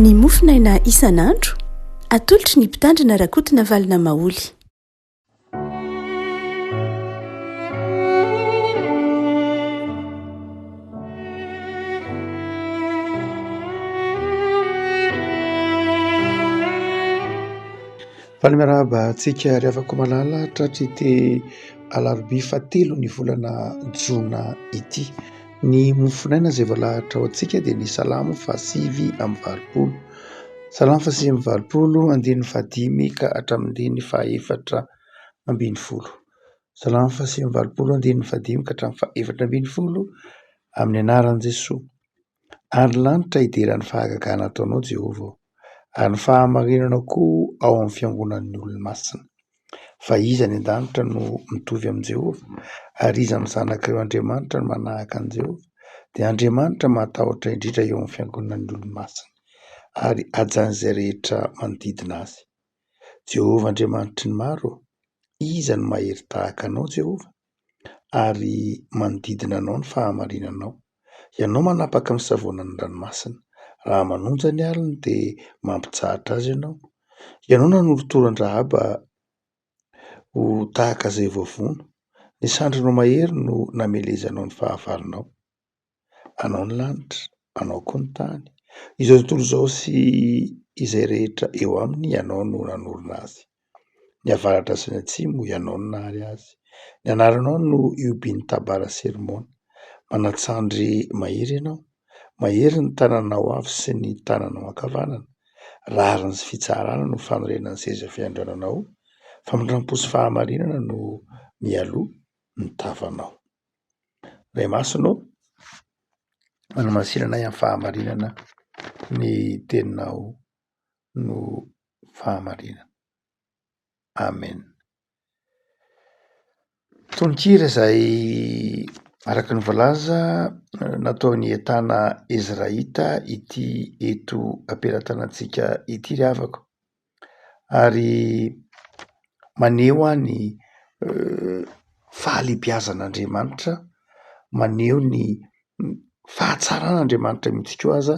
Ny mofinaina isan'andro atolotry ny mpitandrina rakotina valina maoly. Falimaraba antsika ry havako malala tratry ity alarobia 7 ny volana jona ity. Ny mofinaina izay voalahatra ao antsika dia ny salamo 8:20, salamo 8:20 andininy 15 ka hatramin'ny 4:20, salamo 8:20 andininy 15 ka hatramin'ny 4:20 amin'ny anaran'i Jesosy. Ary lanitra hideran'ny fahagagana ataonao Jehovah, ary ny fahamarinanao koa ao amin'ny fiangonan'ny olo-masina. Fa iza ny an-danitra no mitovy amin'i Jehovah, ary iza amin'ny zanak'ireo Andriamanitra no manahaka an'i Jehovah. Dia Andriamanitra matahotra indrindra eo amin'ny fiangonan'ny olo-masina, ary hajan'izay rehetra manodidina azy. Jehovah Andriamanitry ny maro, iza no mahery tahaka anao Jehovah, ary manodidina anao ny fahamarinanao. Ianao manapaka amin'ny savonan'ny ranomasina, raha manonja ny alina dia mampitsahatra azy ianao. Ianao nanolotoran-Rahaba ho tahaka izay voavono, ny sandrinao mahery no namelezanao ny fahavalonao. Anao ny lanitra, anao koa ny tany. Izao tontolo izao sy izay rehetra eo aminy ianao no nanorina azy. Ny avaratra sy ny atsimo ianao no nahary azy. Ny anaranao no iobin'ny tabara sermona. Manantsandry mahery ianao, mahery ny tananao avy sy ny tananao ankavanana. Rariny sy fitsarana no fanorenan'ny seza fiandriananao, famindrampo sy fahamarinana no mialoha ny tavanao. Ray masonao, manamasinana ahy amin'ny fahamarinana, ny teninao no fahamarinana. Amen. Tononkira izay araka ny voalaza nataon'ny entana Ezraita ity eto ampelantanantsika ity ry havako, ary maneho ny fahalehibiazan'Andriamanitra, maneho ny fahatsaran'Andriamanitra mihitsy koa aza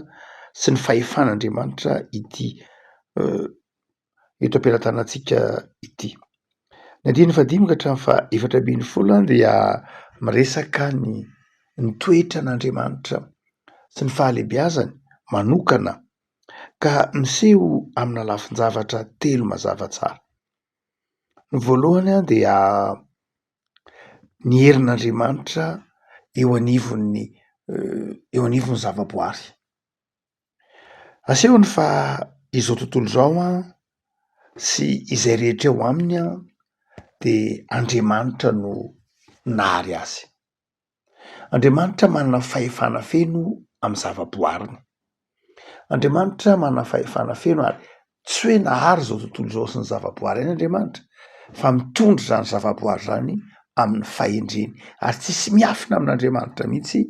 sy ny fahefan'Andriamanitra ity eto ampelantanantsika ity. Ny 15 ka hatramin'ny 4:20 dia miresaka ny toetran'Andriamanitra sy ny fahalehibiazany manokana, ka miseho amina lafin-javatra 3 mazava tsara. Ny voalohany dia ny herin'Andriamanitra eo anivon'ny zavaboary. Asehony fa izao tontolo izao sy izay rehetra eo aminy dia Andriamanitra no nahary azy. Andriamanitra manana fahefana feno amin'ny zavaboariny. Andriamanitra manana fahefana feno, ary tsy hoe nahary izao tontolo izao sy ny zavaboary ihany Andriamanitra, fa mitondra izany zavaboary izany amin'ny fahendreny, ary tsisy miafina amin'Andriamanitra mihitsy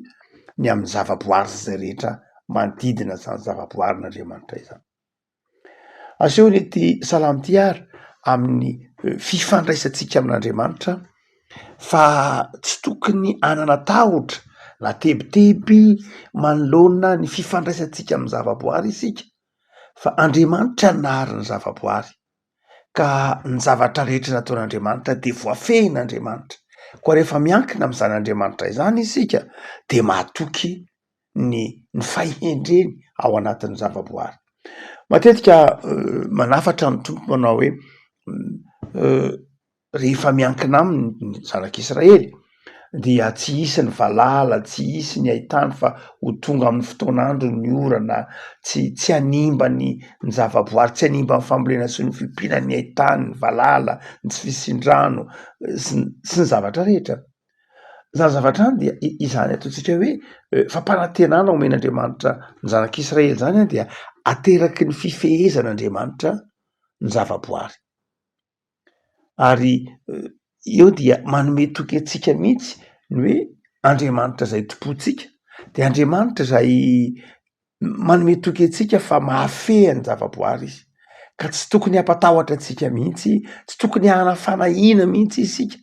ny amin'ny zavaboary izay rehetra manodidina izany zavaboarin'Andriamanitra izany. Asehony ity salamo ity ary amin'ny fifandraisantsika amin'Andriamanitra, fa tsy tokony hanana tahotra na tebiteby manoloana ny fifandraisantsika amin'ny zavaboary isika, fa Andriamanitra nahary ny zavaboary, ka ny zavatra rehetra nataon'Andriamanitra dia voafehin'Andriamanitra. Koa rehefa miankina amin'izany Andriamanitra izany isika dia mahatoky ny fahendreny ao anatin'ny zavaboary. Matetika manafatra ny tompo manao hoe rehefa miankina aminy ny zanak'Israely dia tsy hisy ny valala, tsy hisy ny haitany, fa ho tonga amin'ny fotoan'andro ny orana, tsy hanimba ny zavaboary, tsy hanimba ny fambolena sy ny fiompina ny haitany, ny valala, ny tsy fisindrano sy ny zavatra rehetra. Izany zavatra any dia izany ataontsika hoe fampanantenana omen'Andriamanitra ny zanak'Israely izany dia ateraky ny fifehezan'Andriamanitra ny zavaboary. Ary eo dia manome toky antsika mihitsy ny hoe Andriamanitra izay tompontsika, dia Andriamanitra izay manome toky antsika fa mahafehy ny zavaboary izy, ka tsy tokony hampatahotra antsika mihitsy, tsy tokony hana fanahina mihitsy isika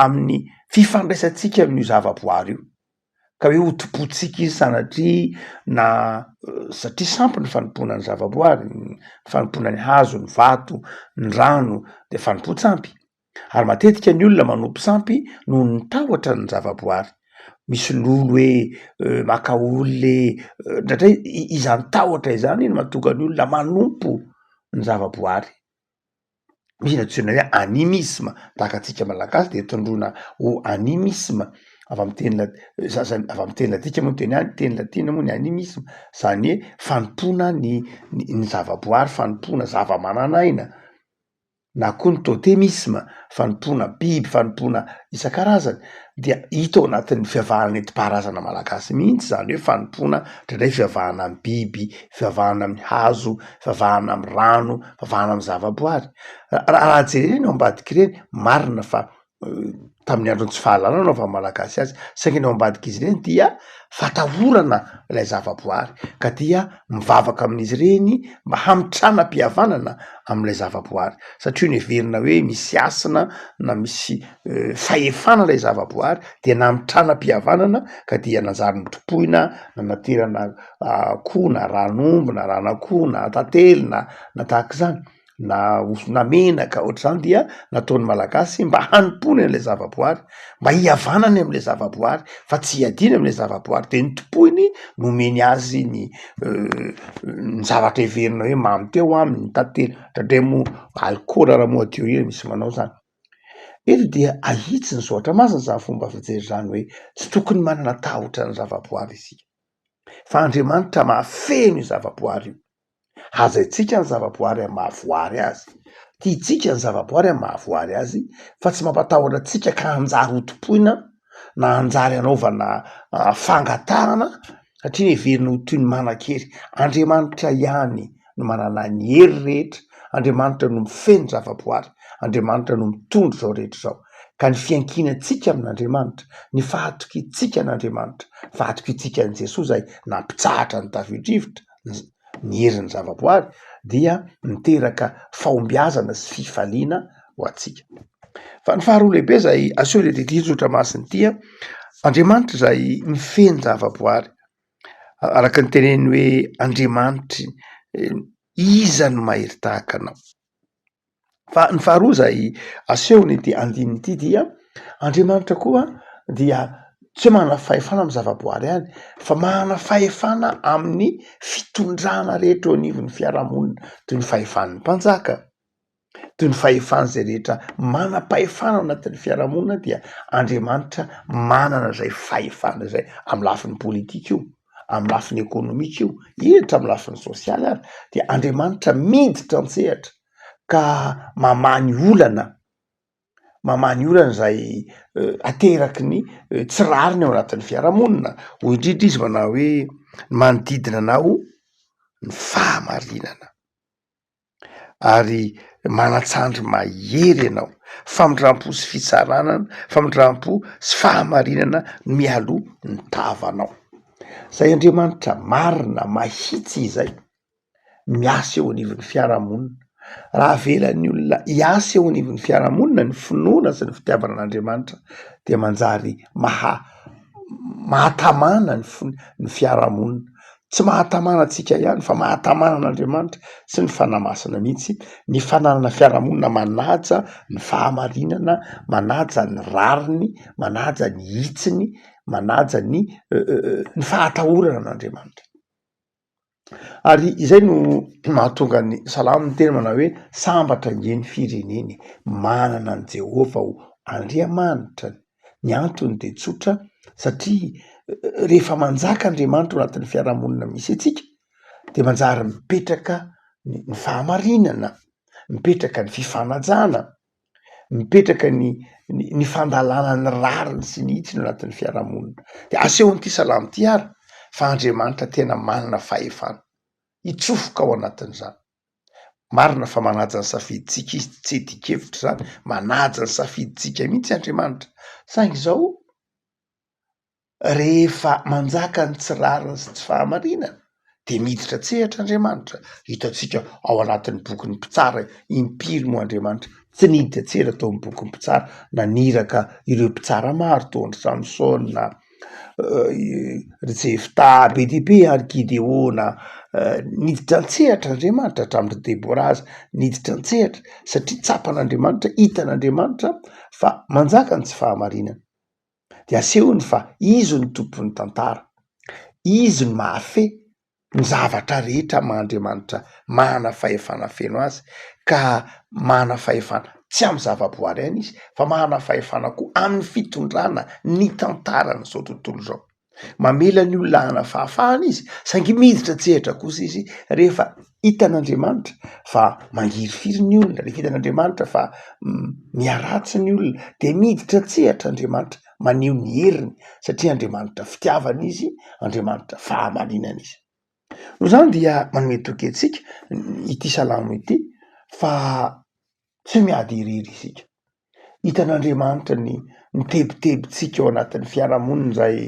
amin'ny fifandraisantsika amin'io zavaboary io, ka hoe hotopotsika izy sanatria na satria sampy ny fanompoana ny zavaboary, ny fanompoana ny hazo, ny vato, ny rano de fanompo-tsampy. Ary matetika ny olona manompo sampy noho ny tahotra ny zavaboary. Misy lolo hoe maka olole ndraindray izany tahotra izany iny mahatonga ny olona manompo ny zavaboary. Misy natsoina hoe animisme, tahaka atsika malagasy de tondrona ho animisme avy amy teny avy amy teny latika moa teny latina moa ny animisme, zany hoe fanompoana ny zavaboary, fanompoana zava-manan'aina, na koa ny totemisme, fanompoana biby, fanompoana isan-karazany, dia hita ao anatin'ny fiavahana nentim-paharazana malagasy mihitsy zany hoe fanompoana ndraindray fiavahana amy biby, fiavahana amy hazo, fiavahana amy rano, fiavahana amy zavaboary. Raha jerena ao ambadiky ireny, marina fa tamin'ny androny tsy fahalalana no fa malagasy azy, saingy ny ao ambadiky izy ireny dia fatahorana ilay zavaboary, ka dia mivavaka amin'izy ireny mba hamitranam-pihavanana am'ilay zavaboary, satria ny heverina hoe misy asina na misy fahefana ilay zavaboary dia namitranam-pihavanana ka dia nanjary notopoina, nanaterana akoho na ranomby na ran'akoho na tantely na tahak'izany na menaka ohatr'izany dia nataon'ny malagasy mba hanompoany an'ilay zavaboary, mba hihavanany am'ilay zavaboary fa tsy hiadiana am'ilay zavaboary, de notopoiny nomeny azy ny zavatra heverina hoe mamy teo aminy ny tantely, ndraindray mo alikaola raha moa teoria misy manao zany. Eto dia ahitsy ny zoatra masina zany fomba fijery zany hoe tsy tokony manana tahotra ny zavaboary isika, fa Andriamanitra mahafeno io zavaboary io. Hazaitsika ny zavaboary amin'ny mahavoary azy, tiatsika ny zavaboary amin'ny mahavoary azy, fa tsy mampatahotra atsika ka hanjary hotopoina na hanjary anaovana fangatahana, satria heverina ho toy ny manan-kery. Andriamanitra ihany no manana ny hery rehetra, Andriamanitra no mifeno zavaboary, Andriamanitra no mitondro zao rehetra zao. Ka ny fiankinantsika amin'Andriamanitra, ny fahatokitsika n'Andriamanitra, fahatokitsika an' Jesosy zay nampitsahatra ny tafio-drivotra ny herin'ny zavaboary, dia miteraka fahombiazana sy fifaliana ho atsika. Fa ny faharoa lehibe zay aseho le zotra masiny tia, Andriamanitra zay mifeno zavaboary, araka ny teneny hoe Andriamanitra iza no mahery tahaka anao. Fa ny faharoa zay asehony ity andininy ity dia Andriamanitra koa dia tsy manana fahefana amy zavaboary ihany, fa manana fahefana amin'ny fitondrana rehetra eo anivon'ny fiarahamonina, toy ny fahefan'ny mpanjaka, toy ny fahefan'izay rehetra manam-pahefana ao anatin'ny fiarahamonina, dia Andriamanitra manana zay fahefana zay amy lafin'ny politika io, amy lafin'ny ekonomika io, ihatra amy lafin'ny sosialy ary, dia Andriamanitra miditra an-tsehatra ka mamany olana zay ateraky ny tsirariny ao anatin'ny fiarahamonina. Ho indrindra izy manao hoe manodidina anao ny fahamarinana, ary manatsandry mahery ianao, famindrampo sy fitsaranana, famindrampo sy fahamarinana mialoha ny tavanao. Zay Andriamanitra marina mahitsy izay miasa eo anivon'ny fiarahamonina. Raha velan'ny olona hiasa eo anivon'ny fiarahamonina ny finoana sy ny fitiavana an'Andriamanitra, dia manjary mahatamana ny fiarahamonina. Tsy mahatamana antsika ihany fa mahatamana an'Andriamanitra sy ny fanamasina mihitsy, ny fananana fiarahamonina manaja ny fahamarinana, manaja ny rariny, manaja ny hitsiny, manaja ny fahatahorana an'Andriamanitra. Ary izay no mahatonga ny salamo ny teny manao hoe sambatra nge ny fireneny manana an' Jehova ho Andriamanitra. Ny antony de tsotra, satria rehefa manjaka Andriamanitra ao anatin'ny fiarahamonina misy atsika, de manjary mipetraka ny fahamarinana, mipetraka ny fifanajana, mipetraka ny fandalana ny rariny sy ny hitsiny ao anatin'ny fiarahamonina. De asehon'ity salamo ty ary fa Andriamanitra tena manana fahefana, hitsofoka ao anatin'izany. Marina fa manaja ny safiditsika izy, tsy dikevitra zany, manaja ny safiditsika mihitsy Andriamanitra. Saingy zao rehefa manjaka ny tsirariny sy tsy fahamarinana, de miditra tsehatra Andriamanitra. Hitatsika ao anatin'ny bokin'ny mpitsara impiry moa Andriamanitra, tsy niditra tsehatra tao amin'ny bokin'ny mpitsara, naniraka ireo mpitsara maro toa andry Samsona, Jefta be dibe ary Gideona niditra an-tsehatra Andriamanitra hatramin'ny Deboraza niditra an-tsehatra satria tsapan'Andriamanitra hitan'Andriamanitra fa manjaka ny tsy fahamarinana de asehony fa izy ny tompon'ny tantara, izy ny mahafeh ny zavatra rehetra ma-Andriamanitra mana fahefana feno azy ka mana fahefana tsy amin'ny zavaboary ihany izy fa mana fahefana koa amin'ny fitondrana ny tantarana zao tontolo zao. Mamela ny olona hana fahafahana izy saingy miditra tsehatra kosa izy rehefa hitan'Andriamanitra fa mangiry ny olona, rehefa hitan'Andriamanitra fa miaratsy ny olona de miditra tsehatra Andriamanitra maneho ny heriny satria Andriamanitra fitiavana izy, Andriamanitra fahamarinana izy. No zany dia manome toky antsika ity salamo ity fa tsy miady irery isika. Hitan'Andriamanitra ny tebitebitsika ao anatin'ny fiarahamonina izay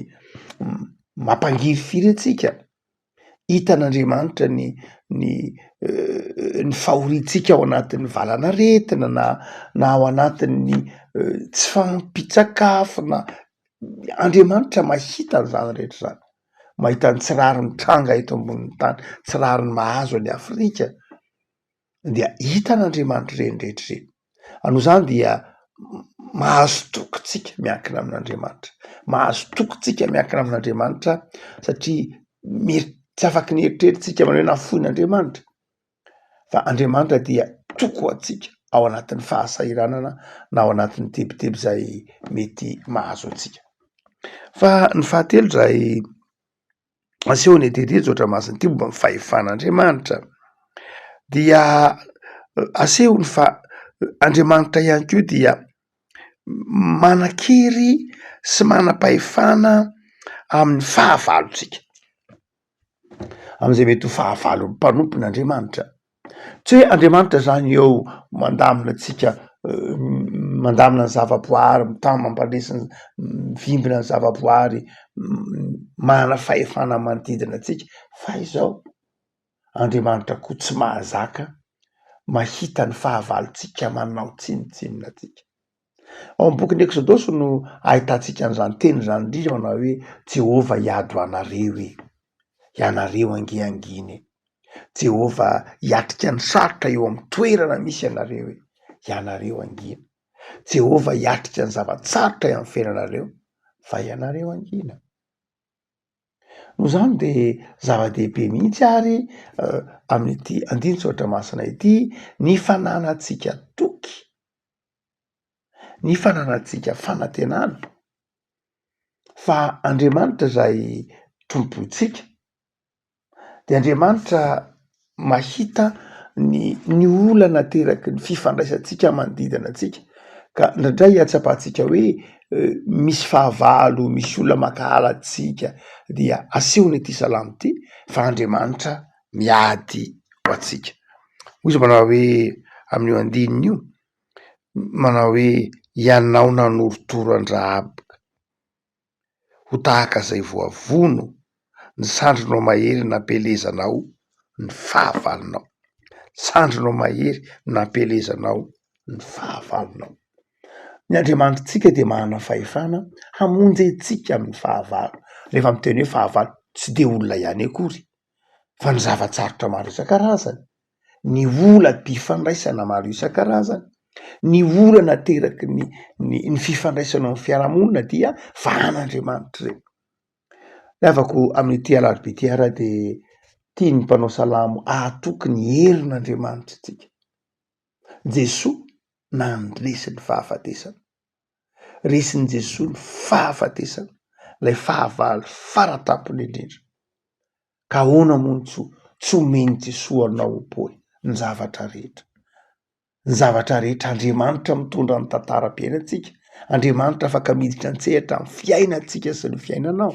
mampangiry atsika. Hitan'Andriamanitra ny fahoritsika ao anatin'ny valanaretina na ao anatin'ny tsy fampitsakafo na Andriamanitra mahita an'izany rehetra zany. Mahita ny tsirariny tranga eto ambonin'ny tany, tsirariny mahazo any Afrika dia hitan'Andriamanitra reny rehetra reny. Anoho zany dia mahazo tokotsika miankina amin'Andriamanitra, mahazo tokotsika miankina amin'Andriamanitra satria tsy afaky ny eritreritsika manao hoe nafoin'Andriamanitra fa Andriamanitra dia toko atsika ao anatin'ny fahasairanana na ao anatin'ny tebiteby zay mety mahazo atsika. Fa ny fahatelo zay asehony etehirizitra oatra masiny ity momba ny fahefan'Andriamanitra dia asehony fa Andriamanitra ihany koa dia manan-kery sy manam-pahefana amin'ny fahavalotsika. Amin'izay mety ho fahavalon'ny mpanompon'Andriamanitra. Tsy hoe Andriamanitra zany eo mandamina atsika, mandamina ny zavaboary, mampandresy ny mivimbina ny zavaboary, mana fahefana manodidina atsika fa izao Andriamanitra koa tsy mahazaka mahita ny fahavalotsika manao tsinotsinona atsika. Ao amin'ny bokin'ny Exodosy no ahitantsika an'izany teny zany indrindra manao hoe Jehova hiady ho anareo ianareo angianginy Jehova hiatrika ny sarotra eo amin'ny toerana misy ianareo ianareo angina. Jehova hiatrika ny zavatsarotra eo amin'ny fiainanareo fa ianareo angina. No zany de zava-dehibe mihitsy ary amin'ity andinitsy oatra masina ity ny fananantsika toky, ny fananantsika fanantenana fa Andriamanitra zay tompontsika de Andriamanitra mahita ny olana teraky ny fifandraisantsika manodidina atsika ka ndraindray hatsapahantsika hoe misy fahavalo, misy olona makahala atsika dia asehony ity salamo ity fa Andriamanitra miady ho atsika. Ozy manao hoe amin'io andininy io manao hoe ianao nanorotoro an-drahaboka ho tahaka zay voavono ny sandronao mahery nampelezanao ny fahavalonao. Sandronao mahery nampelezanao ny fahavalonao. Ny Andriamanitsika dia manana fahefana hamonjy antsika amin'ny fahavalo. Rehefa miteny hoe fahavalo tsy de olona ihany akory fa ny zavatsarotra maro isan-karazany, ny olam-pifandraisana maro isan-karazany, ny olana teraky ny fifandraisana amin'ny fiarahamonina dia vahan'Andriamanitra reny. Lavako amin'ity alarobia ity ara de tiany mpanao salamo ahatoky ny herin'Andriamanitra tsika. Jesoa nandresy ny fahafatesana. Resin'i Jesoa ny fahafatesana, lay fahavalo faratapony indrindra. Ka ahoana moa tsy omeny Jesoa anao poy ny zavatra rehetra. Ny zavatra rehetra Andriamanitra mitondra ny tantaram-piainantsika. Andriamanitra afaka miditra an-tsehatra amin'ny fiainantsika sy ny fiainanao.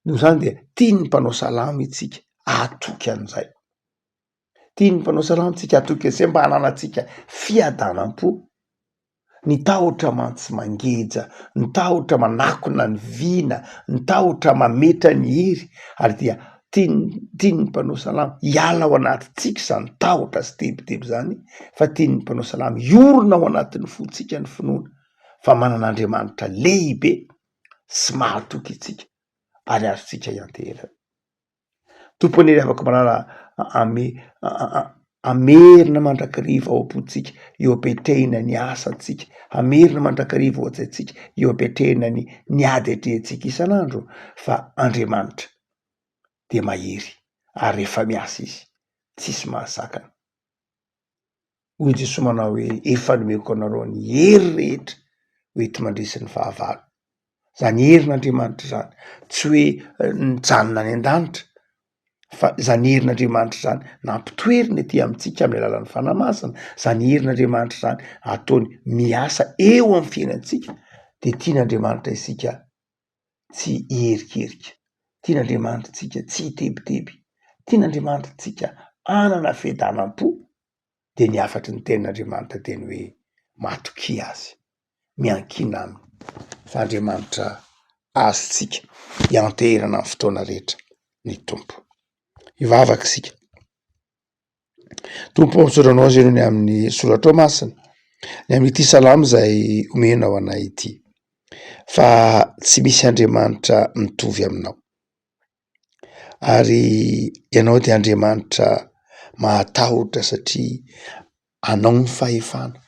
Noho zany dia tiany mpanao salamo itsika ahatoky an'izay. Tiany mpanao salamo tsika ahatoky an'izay mba hananantsika fiadanam-po, ny tahotra mantsy mangeja, ny tahotra manakona ny vina, ny tahotra mametra ny hery ary dia tiany mpanao salamo hiala ao anatintsika zany tahotra sy tebiteby zany fa tiany mpanao salamo iorona ao anatin'ny fontsika ny finoana fa manan'Andriamanitra lehibe sy mahatoky itsika ary azotsika ianterana. Tompony ery avako malala amerina mandrakariva ao am-potsika eo apetrehina ny asantsika, amerina mandrakariva ao an-tsaintsika eo apetrehina ny ady atrehantsika isan'andro, fa Andriamanitra de mahery ary rehefa miasa izy tsisy mahasakana. Hoy Jesosy manao hoe efa nomeko anareo ny hery rehetra hoety mandresy ny fahavalo. Zany herin'Andriamanitra zany tsy hoe nijanona any an-danitra, fa zany herin'Andriamanitra zany nampitoeriny aty amintsika amin'ny alalan'ny fanamasina. Zany herin'Andriamanitra zany ataony miasa eo amin'ny fiainantsika. De tian'Andriamanitra isika tsy hierikerika, tian'Andriamanitra tsika tsy hitebiteby, tian'Andriamanitra tsika anana fiadanam-po. De ny afatry ny tenin'Andriamanitra teny hoe matokia azy, miankina aminy, fa Andriamanitra azontsika hianterana amin'ny fotoana rehetra ny tompo. Ivavaka isika. Tompo misaoranao azy ianao ny amin'ny soratra masina, ny amin'ity salamo izay omenao anay ity, fa tsy misy Andriamanitra mitovy aminao. Ary ianao dia Andriamanitra mahatahotra satria anao ny fahefana,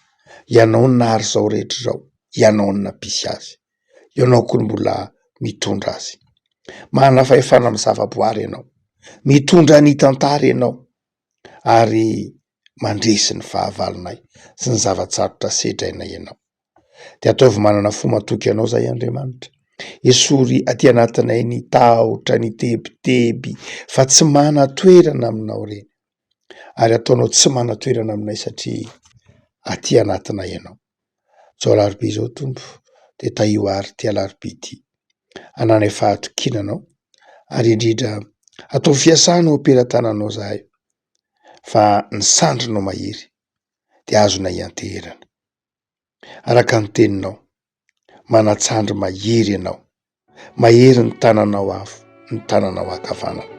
ianao ny nahary zao rehetra zao, ianao ny nampisy azy, ianao koa ny mbola mitondra azy. Manana fahefana amin'ny zavaboary ianao, mitondra ny tantara ianao, ary mandresy ny fahavalonay sy ny zavatsarotra sedrainay ianao. De ataovy manana fo matoky ianao zay Andriamanitra, esory aty anatinay ny tahotra, ny tebiteby, fa tsy mana-toerana aminao reny. Ary ataonao tsy mana-toerana aminay satria aty anatinay ianao. Zao alarobia zao Tompo, de taio ary ty alarobia ty, ananay fahatokinanao, ary indrindra atao fiasanao am-pelatananao zahay, fa ny sandrinao mahery de azonay ianterana. Araka ny teninao, manatsandry mahery ianao, mahery ny tananao afo, ny tananao ankavanana.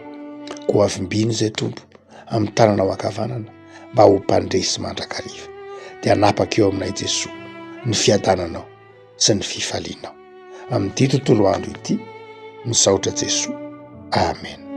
Ko avimbiny zay Tompo amin'ny tananao ankavanana mba ho mpandresy mandrakariva. De anapaka eo aminay Jesosy ny fiadananao sy ny fifalianao. Amin'ity tontolo andro ity, misaotra Jesosy. Amen.